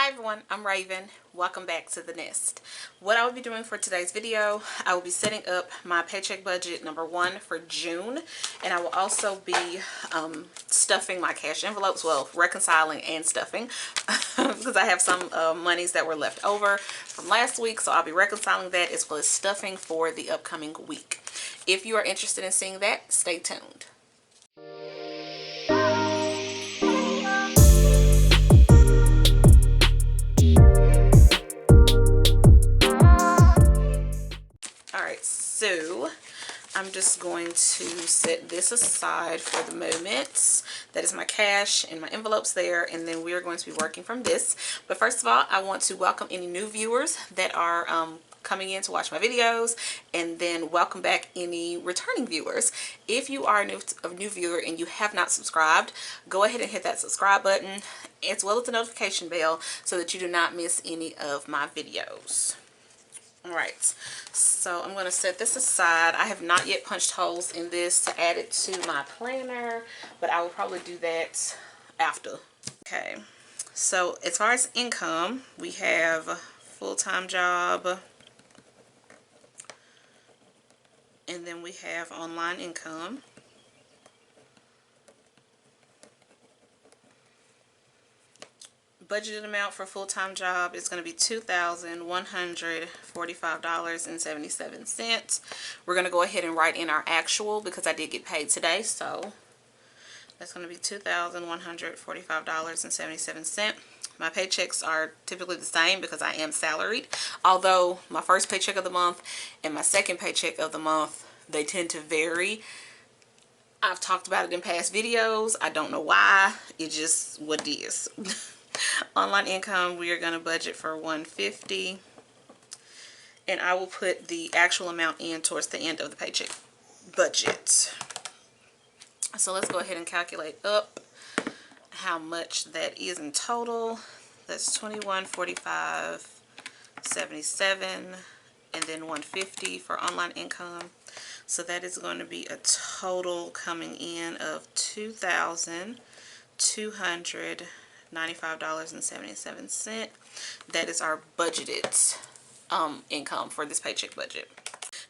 Hi everyone, I'm Raven. Welcome back to the Nest. What I will be doing for today's video, I will be setting up my paycheck budget #1 for June, and I will also be stuffing my cash envelopes, well, reconciling and stuffing because I have some monies that were left over from last week, so I'll be reconciling that as well as stuffing for the upcoming week. If you are interested in seeing that, stay tuned. Alright, so I'm just going to set this aside for the moment. That is my cash and my envelopes there, and then we are going to be working from this. But first of all, I want to welcome any new viewers that are coming in to watch my videos, and then welcome back any returning viewers. If you are a new viewer and you have not subscribed, go ahead and hit that subscribe button as well as the notification bell so that you do not miss any of my videos. Alright, so I'm going to set this aside. I have not yet punched holes in this to add it to my planner, but I will probably do that after. Okay, so as far as income, we have a full-time job, and then we have online income. Budgeted amount for full-time job is going to be $2,145.77. We're going to go ahead and write in our actual because I did get paid today, so that's going to be $2,145.77. My paychecks are typically the same because I am salaried, although my first paycheck of the month and my second paycheck of the month, they tend to vary. I've talked about it in past videos. I don't know why. It's just what it is. Online income, we are going to budget for $150, and I will put the actual amount in towards the end of the paycheck budget. So let's go ahead and calculate up how much that is in total. That's $2145.77 and then $150 for online income. So that is going to be a total coming in of $2,295.77. That is our budgeted income for this paycheck budget.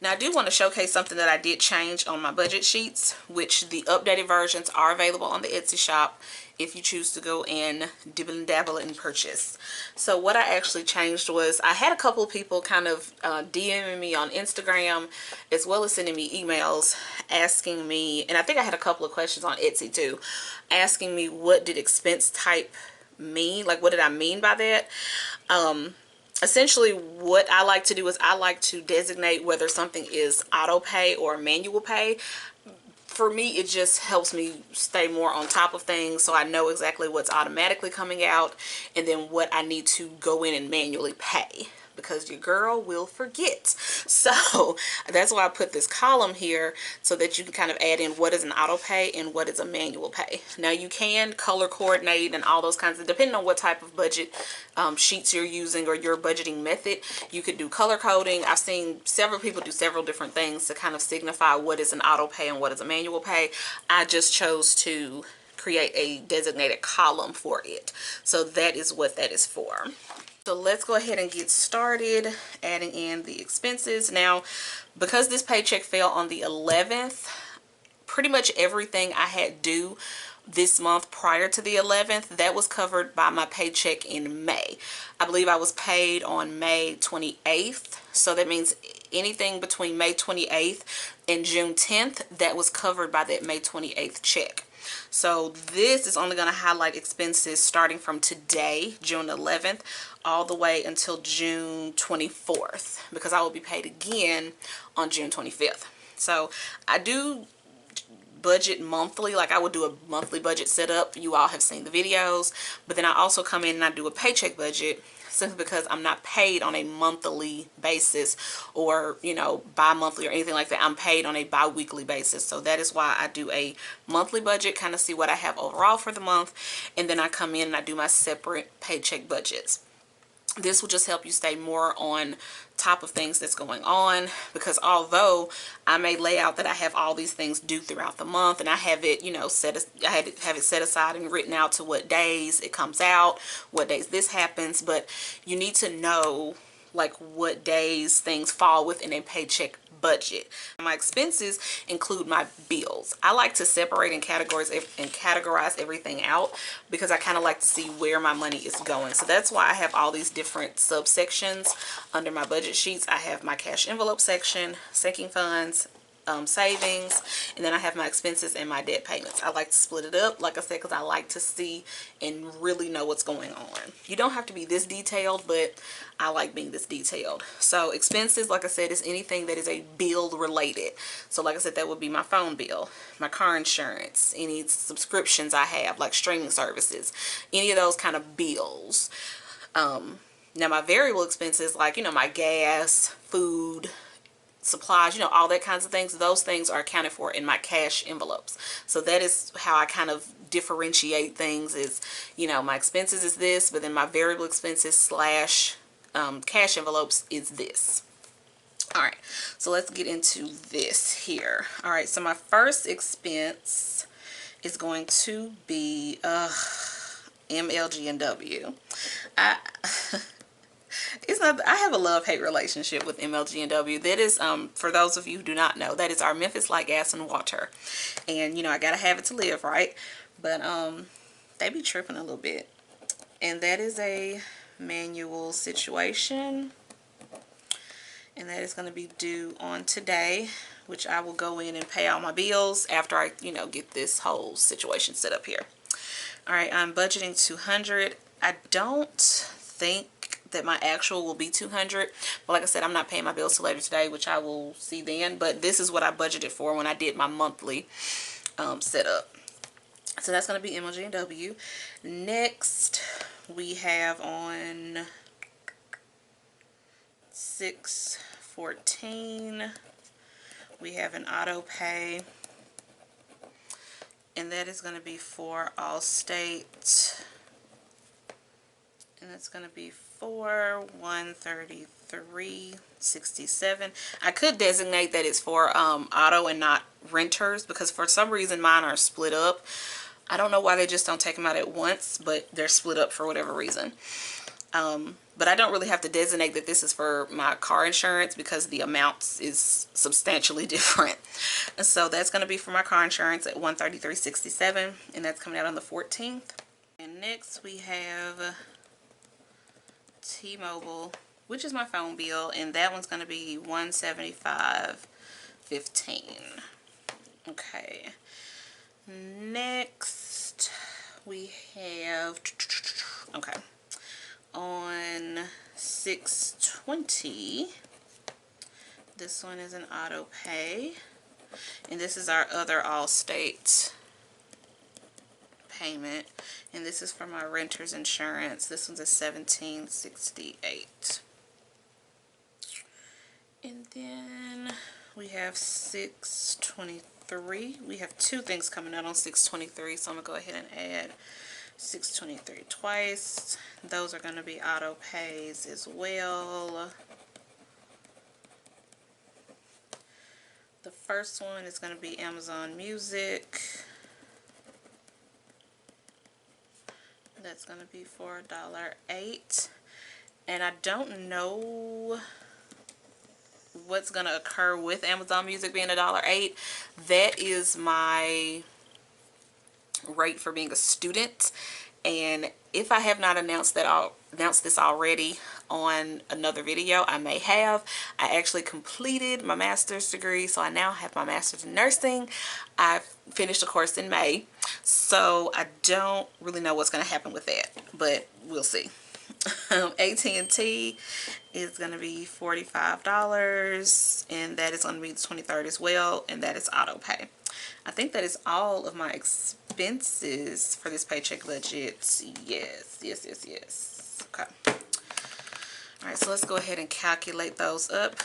Now I do want to showcase something that I did change on my budget sheets, which the updated versions are available on the Etsy shop if you choose to go and dibble and dabble and purchase. So what I actually changed was I had a couple of people kind of DMing me on Instagram as well as sending me emails asking me, and I think I had a couple of questions on Etsy too, asking me what did expense type mean, like what did I mean by that. Essentially what I like to do is I like to designate whether something is auto pay or manual pay. For me, it just helps me stay more on top of things, so I know exactly what's automatically coming out and then what I need to go in and manually pay, because your girl will forget. So that's why I put this column here so that you can kind of add in what is an auto pay and what is a manual pay. Now you can color coordinate and all those kinds of, depending on what type of budget sheets you're using or your budgeting method, you could do color coding. I've seen several people do several different things to kind of signify what is an auto pay and what is a manual pay. I just chose to create a designated column for it. So that is what that is for. So let's go ahead and get started adding in the expenses. Now, because this paycheck fell on the 11th, pretty much everything I had due this month prior to the 11th, that was covered by my paycheck in May. I believe I was paid on May 28th. So that means anything between May 28th and June 10th, that was covered by that May 28th check. So this is only going to highlight expenses starting from today, June 11th, all the way until June 24th, because I will be paid again on June 25th. So I do budget monthly, like I would do a monthly budget setup. You all have seen the videos, but then I also come in and I do a paycheck budget simply because I'm not paid on a monthly basis or, you know, bi-monthly or anything like that. I'm paid on a bi-weekly basis. So that is why I do a monthly budget, kind of see what I have overall for the month, and then I come in and I do my separate paycheck budgets. This will just help you stay more on top of things that's going on, because although I may lay out that I have all these things due throughout the month, and I have it, you know, I had to have it set aside and written out to what days it comes out, what days this happens, but you need to know like what days things fall within a paycheck budget. My expenses include my bills. I like to separate and categorize everything out, because I kind of like to see where my money is going. So that's why I have all these different subsections under my budget sheets. I have my cash envelope section, sinking funds, savings, and then I have my expenses and my debt payments. I like to split it up, like I said, because I like to see and really know what's going on. You don't have to be this detailed, but I like being this detailed. So expenses, like I said, is anything that is a bill related. So like I said, that would be my phone bill, my car insurance, any subscriptions I have, like streaming services, any of those kind of bills. Now my variable expenses, like, you know, my gas, food, supplies, you know, all that kinds of things, those things are accounted for in my cash envelopes. So that is how I kind of differentiate things, is, you know, my expenses is this, but then my variable expenses slash cash envelopes is this. All right, so let's get into this here. All right, so my first expense is going to be MLG&W. It's not, I have a love-hate relationship with MLG&W. That is, for those of you who do not know, that is our Memphis Light Gas and Water. And, you know, I gotta have it to live, right? But, they be tripping a little bit. And that is a manual situation. And that is gonna be due on today, which I will go in and pay all my bills after I, you know, get this whole situation set up here. All right, I'm budgeting $200. I don't think that my actual will be $200, but like I said, I'm not paying my bills till later today, which I will see then. But this is what I budgeted for when I did my monthly setup. So that's going to be MLG&W. Next, we have on 6/14, we have an auto pay, and that is going to be for Allstate. And that's going to be for $133.67. I could designate that it's for auto and not renters, because for some reason mine are split up. I don't know why they just don't take them out at once, but they're split up for whatever reason. But I don't really have to designate that this is for my car insurance, because the amounts is substantially different. And so that's going to be for my car insurance at $133.67, and that's coming out on the 14th. And next we have T-Mobile, which is my phone bill, and that one's going to be $175.15. Okay, next we have, okay, on 6/20, this one is an auto pay, and this is our other Allstate payment, and this is for my renter's insurance. This one's a $17.68. And then we have 6/23. We have two things coming out on 6/23, so I'm gonna go ahead and add 6/23 twice. Those are going to be auto pays as well. The first one is going to be Amazon Music. That's going to be for $1.08. And I don't know what's going to occur with Amazon Music being $1.08. That is my rate for being a student, and if I have not announced this already on another video, I may have. I actually completed my master's degree, so I now have my master's in nursing. I finished a course in May, so I don't really know what's going to happen with that, but we'll see. AT&T is going to be $45, and that is going to be the 23rd as well, and that is auto pay. I think that is all of my expenses for this paycheck budget. Yes. Okay. Alright, so let's go ahead and calculate those up.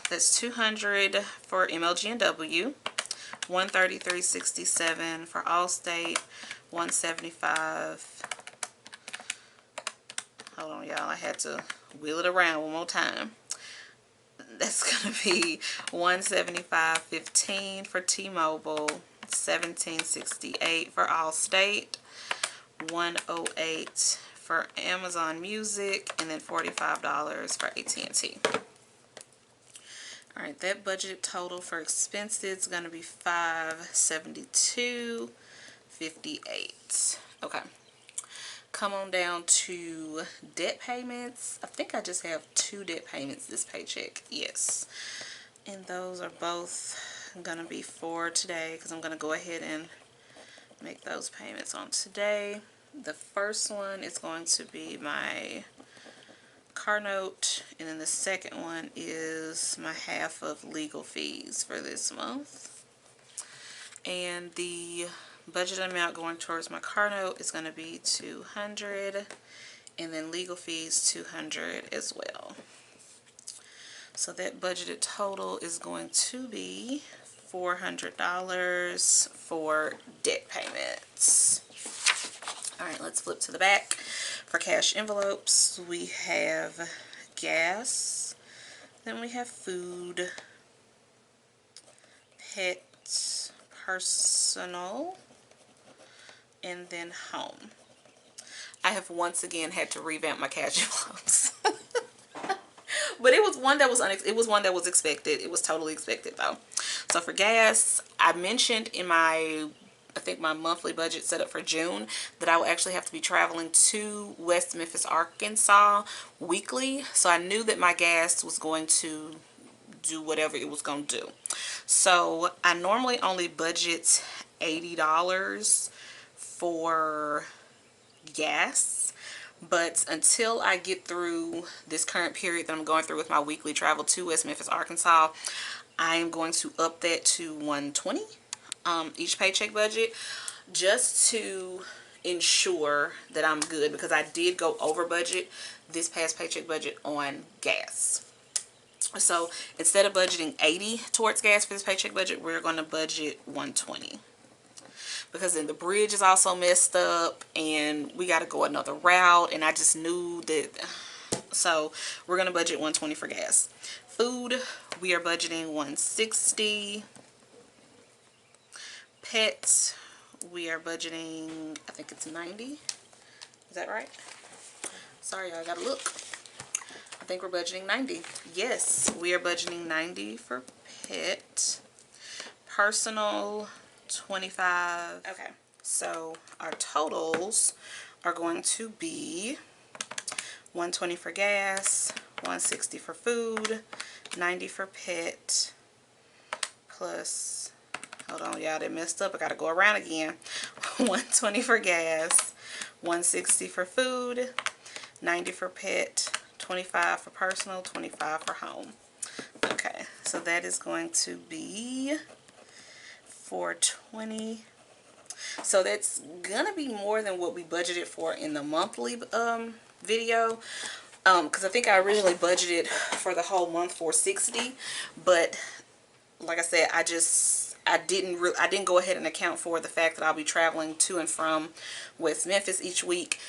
That's $200 for MLG&W, $133.67 for Allstate, $175. hold on y'all, I had to wheel it around one more time. That's gonna be $175.15 for T-Mobile, $17.68 for Allstate, $108 for Amazon Music, and then $45 for AT&T. Alright, that budgeted total for expenses is going to be $572.58. Okay. Come on down to debt payments. I think I just have 2 debt payments this paycheck. Yes. And those are both going to be for today because I'm going to go ahead and make those payments on today. The first one is going to be my car note, and then the second one is my half of legal fees for this month. And the budget amount going towards my car note is going to be $200, and then legal fees $200 as well. So that budgeted total is going to be $400 for debt payments. Alright, let's flip to the back. For cash envelopes, we have gas, then we have food, pet, personal, and then home. I have once again had to revamp my cash envelopes. But it was one that was expected. It was totally expected though. So for gas, I mentioned in my my monthly budget set up for June that I will actually have to be traveling to West Memphis, Arkansas weekly. So I knew that my gas was going to do whatever it was going to do. So I normally only budget $80 for gas. But until I get through this current period that I'm going through with my weekly travel to West Memphis, Arkansas, I am going to up that to $120 each paycheck budget, just to ensure that I'm good, because I did go over budget this past paycheck budget on gas. So instead of budgeting $80 towards gas for this paycheck budget, we're going to budget $120. Because then the bridge is also messed up and we got to go another route, and I just knew that. So we're going to budget $120 for gas. Food, we are budgeting $160. Pets, we are budgeting, I think it's $90. Is that right? Sorry, I gotta look. I think we're budgeting $90. Yes, we are budgeting $90 for pet. Personal, $25. Okay, so our totals are going to be $120 for gas, $160 for food, $90 for pet, plus, hold on y'all, they messed up, I gotta go around again. $120 for gas, $160 for food, $90 for pet, $25 for personal, $25 for home. Okay, so that is going to be $420. So that's gonna be more than what we budgeted for in the monthly video, because I think I originally budgeted for the whole month $460, but like I said, I didn't go ahead and account for the fact that I'll be traveling to and from West Memphis each week,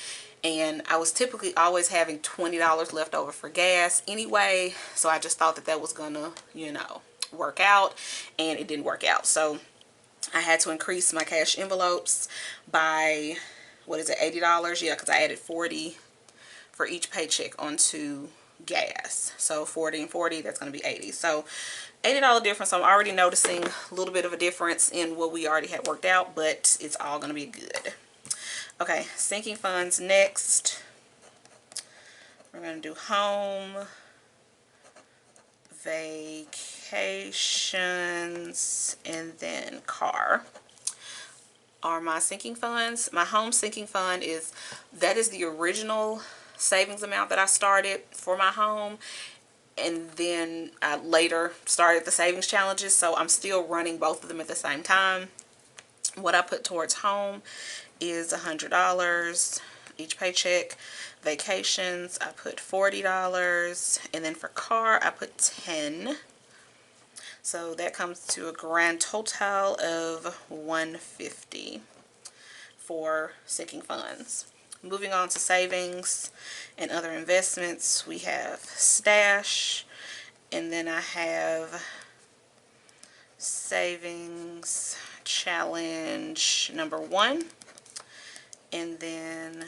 and I was typically always having $20 left over for gas anyway, so I just thought that that was gonna, you know, work out, and it didn't work out. So I had to increase my cash envelopes by, what is it, $80? Yeah, because I added $40 for each paycheck onto gas. So 40 and 40, that's going to be $80. So $80 difference. I'm already noticing a little bit of a difference in what we already had worked out, but it's all going to be good. Okay, sinking funds next. We're going to do home, vacations, and then car are my sinking funds. My home sinking fund is the original savings amount that I started for my home, and then I later started the savings challenges, so I'm still running both of them at the same time. What I put towards home is $100 each paycheck. Vacations, I put $40, and then for car I put $10. So that comes to a grand total of $150 for sinking funds. moving on to savings and other investments, we have stash, and then I have savings challenge number 1, and then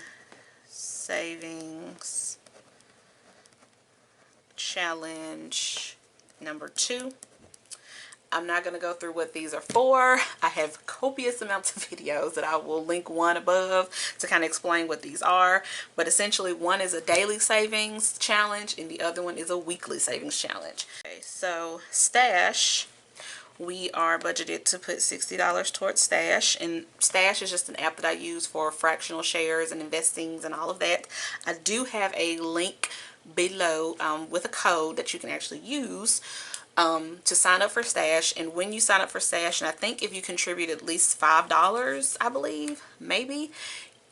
savings challenge number 2. I'm not going to go through what these are for. I have copious amounts of videos that I will link one above to kind of explain what these are. But essentially, one is a daily savings challenge and the other one is a weekly savings challenge. Okay, so stash, we are budgeted to put $60 towards stash. And stash is just an app that I use for fractional shares and investings and all of that. I do have a link below with a code that you can actually use to sign up for stash. And when you sign up for stash, and I think if you contribute at least $5, I believe, maybe,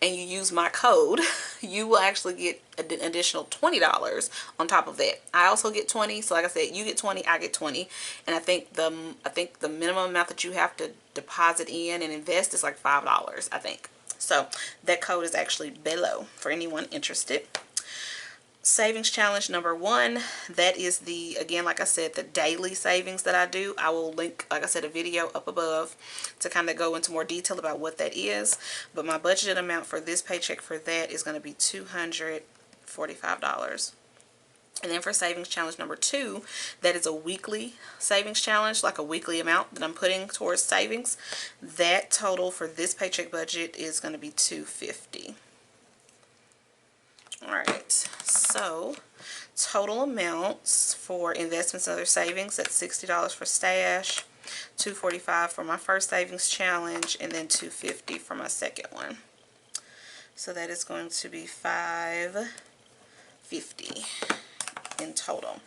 and you use my code, you will actually get an additional $20 on top of that. I also get 20, so like I said, you get 20, I get 20, and I think the minimum amount that you have to deposit in and invest is like $5, I think. So that code is actually below for anyone interested. Savings challenge number 1, that is the, again, like I said, the daily savings that I do. I will link, like I said, a video up above to kind of go into more detail about what that is. But my budgeted amount for this paycheck for that is going to be $245. And then for savings challenge number 2, that is a weekly savings challenge, like a weekly amount that I'm putting towards savings. That total for this paycheck budget is going to be $250. Alright, so total amounts for investments and other savings, that's $60 for stash, $245 for my first savings challenge, and then $250 for my second one. So that is going to be $550 in total.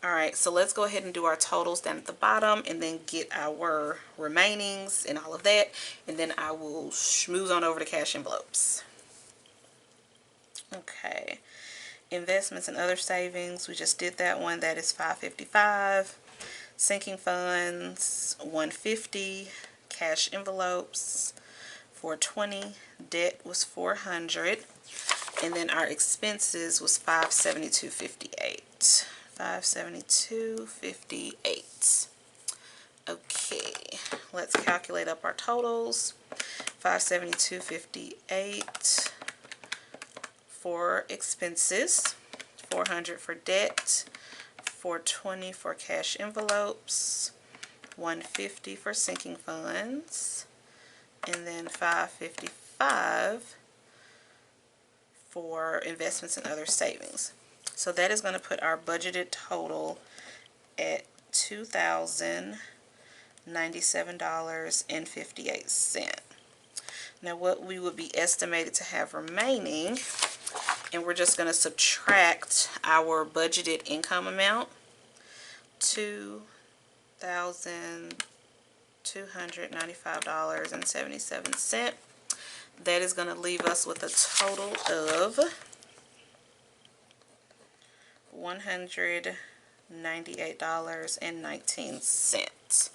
Alright, so let's go ahead and do our totals down at the bottom and then get our remainings and all of that, and then I will schmooze on over to cash envelopes. Okay, investments and other savings, we just did that one. That is $555. Sinking funds, $150. Cash envelopes, $420. Debt was $400. And then our expenses was $572.58. $572.58. Okay, let's calculate up our totals. $572.58 for expenses, $400 for debt, $420 for cash envelopes, $150 for sinking funds, and then $555 for investments and other savings. So that is going to put our budgeted total at $2,097.58. Now what we would be estimated to have remaining, and we're just going to subtract our budgeted income amount, $2,295.77. That is going to leave us with a total of $198.19.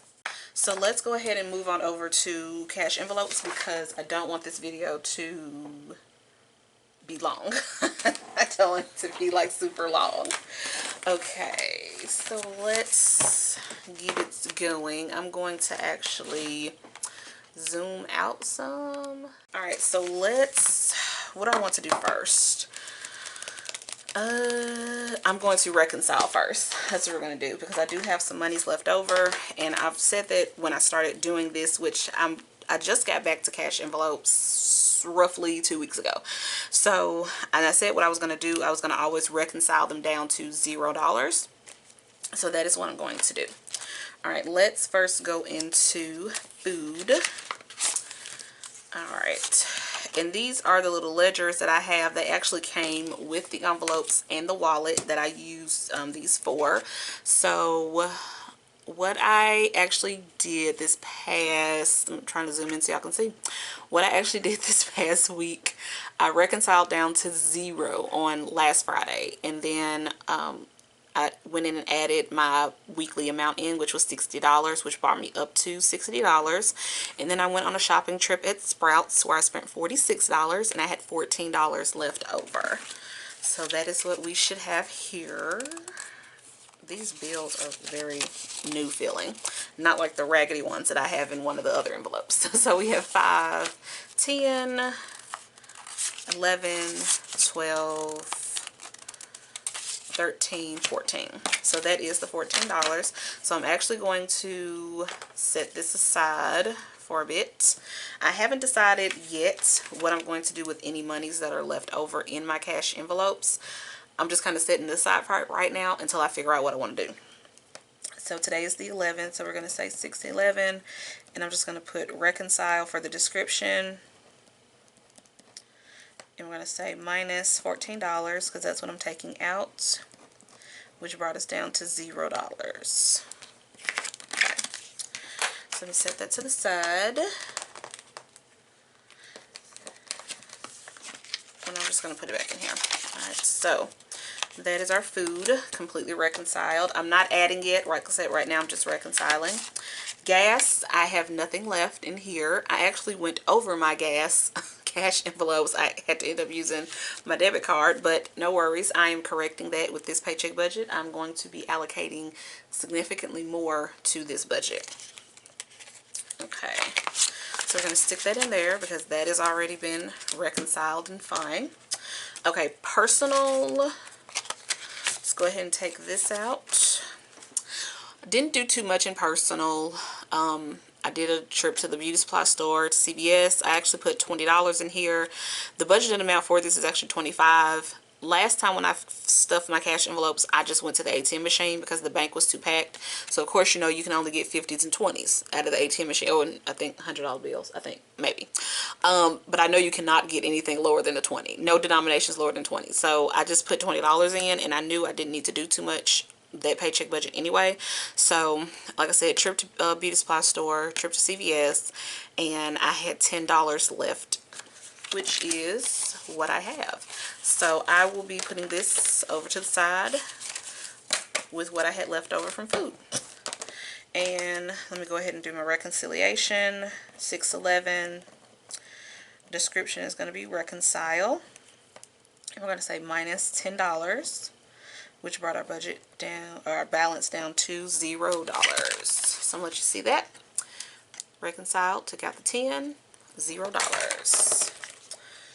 So let's go ahead and move on over to cash envelopes because I don't want this video to be long. I don't want it to be like super long. Okay, so let's get it going. I'm going to actually zoom out some. Alright, so what I want to do first. I'm going to reconcile first. That's what we're going to do because I do have some monies left over, and I've said that when I started doing this, which I just got back to cash envelopes roughly 2 weeks ago. So, and I said what I was going to do, I was going to always reconcile them down to $0. So that is what I'm going to do. Alright, let's first go into food. Alright. And these are the little ledgers that I have. They actually came with the envelopes and the wallet that I used these for. So what I actually did this past, I'm trying to zoom in so y'all can see. What I actually did this past week, I reconciled down to 0 on last Friday. And then I went in and added my weekly amount in, which was $60, which brought me up to $60. And then I went on a shopping trip at Sprouts where I spent $46 and I had $14 left over. So that is what we should have here. These bills are very new feeling, not like the raggedy ones that I have in one of the other envelopes. So we have 5, 10, 11, 12, 13, 14. So that is the $14. So I'm actually going to set this aside for a bit. I haven't decided yet what I'm going to do with any monies that are left over in my cash envelopes. I'm just kind of setting this aside right now until I figure out what I want to do. So today is the 11th, so we're going to say 6/11, and I'm just going to put reconcile for the description. And we're going to say minus $14 because that's what I'm taking out, which brought us down to $0. Okay. So let me set that to the side. And I'm just going to put it back in here. Alright, so that is our food completely reconciled. I'm not adding it. Like I said, right now I'm just reconciling. Gas, I have nothing left in here. I actually went over my gas cash envelopes. I had to end up using my debit card, but no worries. I am correcting that with this paycheck budget. I'm going to be allocating significantly more to this budget. Okay, so we're going to stick that in there because that has already been reconciled and fine. Okay, personal. Let's go ahead and take this out. I didn't do too much in personal. I did a trip to the beauty supply store, to CVS. I actually put $20 in here. The budgeted amount for this is actually $25. Last time when I stuffed my cash envelopes, I just went to the ATM machine because the bank was too packed. So of course, you know, you can only get 50s and 20s out of the ATM machine. Oh, and I think $100 bills, I think, maybe. But I know you cannot get anything lower than a 20. No denominations lower than 20. So I just put $20 in, and I knew I didn't need to do too much that paycheck budget anyway. So like I said, trip to beauty supply store, trip to CVS, and I had $10 left, which is what I have. So I will be putting this over to the side with what I had left over from food. And let me go ahead and do my reconciliation. 6/11. Description is going to be reconcile. And we're going to say minus $10, which brought our budget down, or our balance down to $0. So I'm going to let you see that. Reconcile, took out the 10, $0.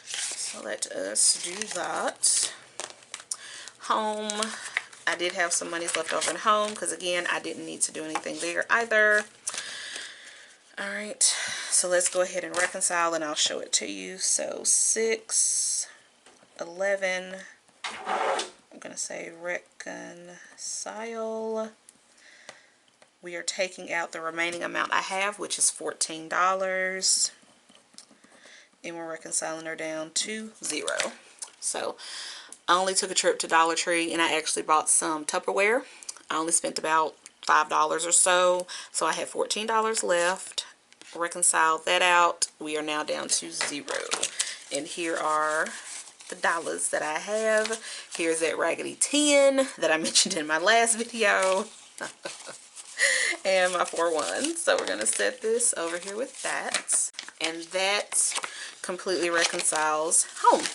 So let us do that. Home, I did have some monies left over in home because again, I didn't need to do anything there either. Alright, so let's go ahead and reconcile and I'll show it to you. So 6/11, I'm going to say reconcile. We are taking out the remaining amount I have, which is $14. And we're reconciling her down to $0. So I only took a trip to Dollar Tree and I actually bought some Tupperware. I only spent about $5 or so. So I had $14 left. Reconciled that out. We are now down to $0. And here are the dollars that I have. Here's that raggedy 10 that I mentioned in my last video. And my 4 ones. So we're going to set this over here with that. And that completely reconciles home.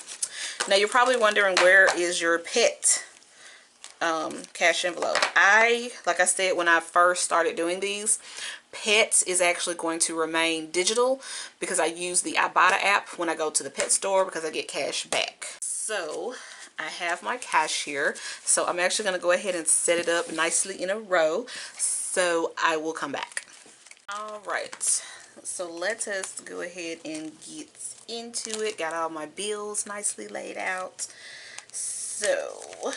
Now you're probably wondering, where is your pet cash envelope? Like I said, when I first started doing these, pets is actually going to remain digital because I use the Ibotta app when I go to the pet store because I get cash back. So I have my cash here. So I'm actually going to go ahead and set it up nicely in a row. So I will come back. Alright, so let us go ahead and get into it. Got all my bills nicely laid out. So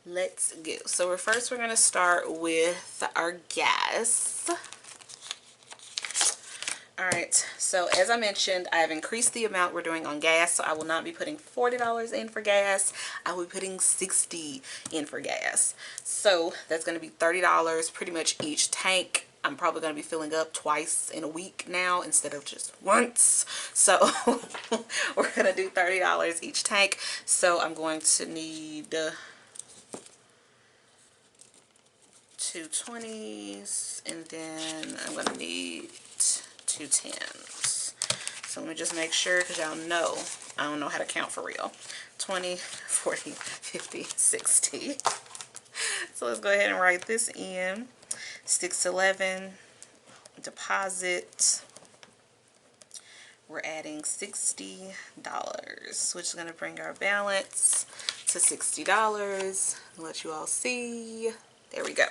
let's go. So we're going to start with our gas. Alright, so as I mentioned, I have increased the amount we're doing on gas, so I will not be putting $40 in for gas. I will be putting $60 in for gas. So that's going to be $30 pretty much each tank. I'm probably going to be filling up twice in a week now instead of just once. So we're going to do $30 each tank. So I'm going to need 2 20s, and then I'm going to need 2 10s. So let me just make sure, because y'all know I don't know how to count for real. 20, 40, 50, 60. So let's go ahead and write this in. 611 deposit. We're adding $60, which is going to bring our balance to $60. I'll let you all see. There we go.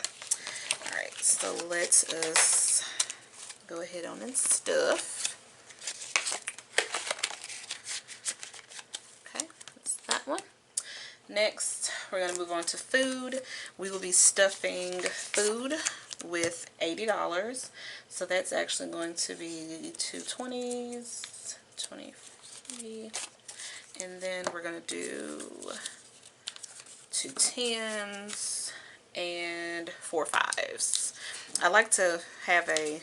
All right, so let us go ahead on and stuff. Okay, that's that one. Next, we're going to move on to food. We will be stuffing food with $80. So that's actually going to be 2 20s, 23, and then we're going to do 2 10s and 4 5s. I like to have a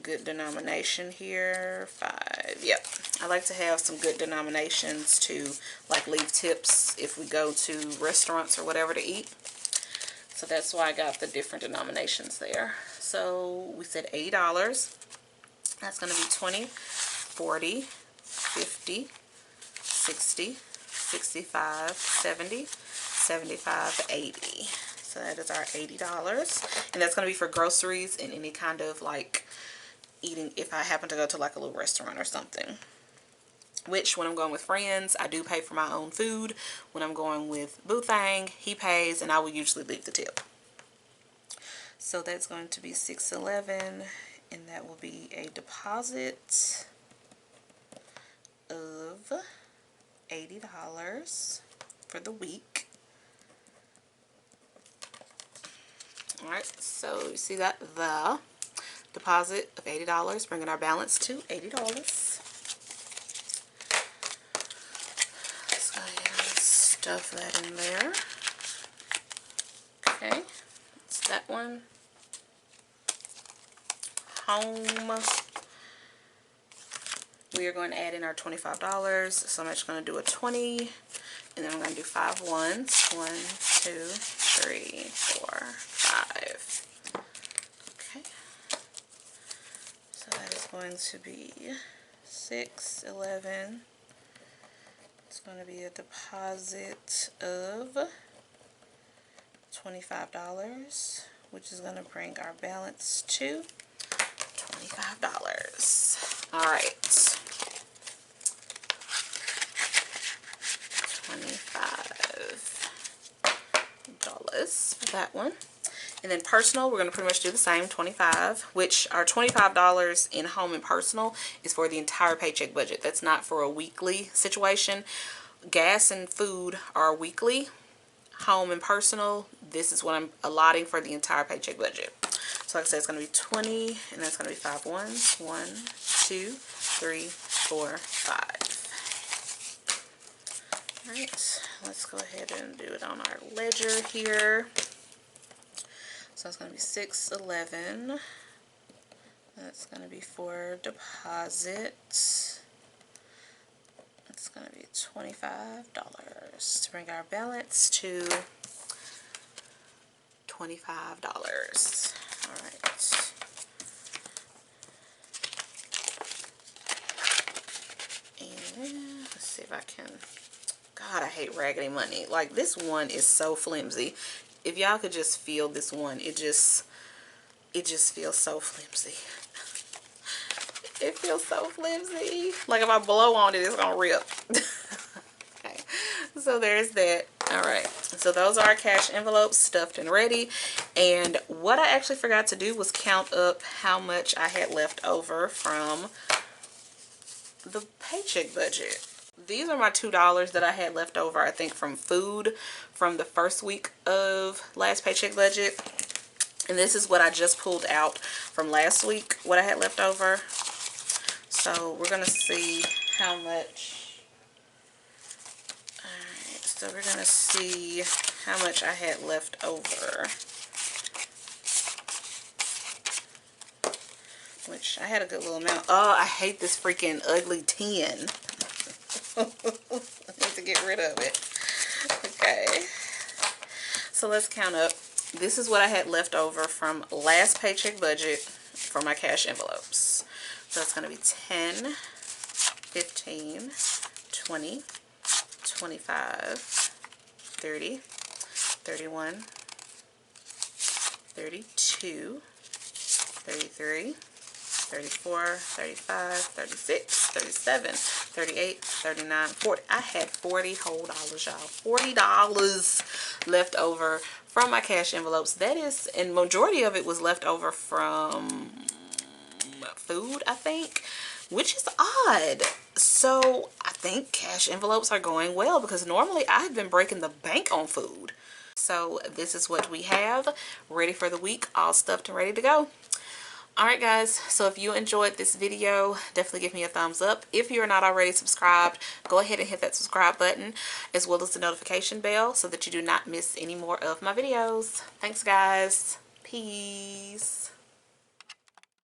good denomination here. 5, yep. I like to have some good denominations to like leave tips if we go to restaurants or whatever to eat. So that's why I got the different denominations there. So we said $80. That's going to be 20, 40, 50, 60, 65, 70, 75, 80. So that is our $80. And that's going to be for groceries and any kind of like eating if I happen to go to like a little restaurant or something. Which, when I'm going with friends, I do pay for my own food. When I'm going with Boo Thang, he pays, and I will usually leave the tip. So that's going to be 611, and that will be a deposit of $80 for the week. All right, so you see that the deposit of $80, bringing our balance to $80. Stuff that in there. Okay, it's that one. Home. We are going to add in our $25. So I'm just going to do a 20, and then I'm going to do 5 ones. 1, 2, 3, 4, 5. Okay. So that is going to be 6, 11. It's going to be a deposit of $25, which is going to bring our balance to $25. All right. $25 for that one. And then personal, we're going to pretty much do the same, 25, which our $25 in home and personal is for the entire paycheck budget. That's not for a weekly situation. Gas and food are weekly. Home and personal, this is what I'm allotting for the entire paycheck budget. So like I said, it's going to be 20, and that's going to be 5 ones. 1, 2, 3, 4, 5. All right, let's go ahead and do it on our ledger here. So it's going to be 611. That's going to be for deposit. It's going to be $25 to bring our balance to $25. All right. And let's see if I can. God, I hate raggedy money. Like, this one is so flimsy. If y'all could just feel this one, it just feels so flimsy. It feels so flimsy. Like, if I blow on it, it's gonna rip. Okay, so there's that. All right, so those are our cash envelopes stuffed and ready. And what I actually forgot to do was count up how much I had left over from the paycheck budget. These are my $2 that I had left over, I think, from food from the first week of last paycheck budget. And this is what I just pulled out from last week, what I had left over. So we're going to see how much. Alright, so we're going to see how much I had left over. Which I had a good little amount. Oh, I hate this freaking ugly 10. I need to get rid of it. Okay. So let's count up. this is what I had left over from last paycheck budget for my cash envelopes. So it's going to be 10, 15, 20, 25, 30, 31, 32, 33, 34, 35, 36, 37, 38, 39, 40. I had $40 whole dollars, y'all. $40 left over from my cash envelopes. That is, and majority of it was left over from food, I think, which is odd. So I think cash envelopes are going well, because normally I've been breaking the bank on food. So this is what we have ready for the week, all stuffed and ready to go. Alright guys, so if you enjoyed this video, definitely give me a thumbs up. If you're not already subscribed, go ahead and hit that subscribe button, as well as the notification bell, so that you do not miss any more of my videos. Thanks guys. Peace.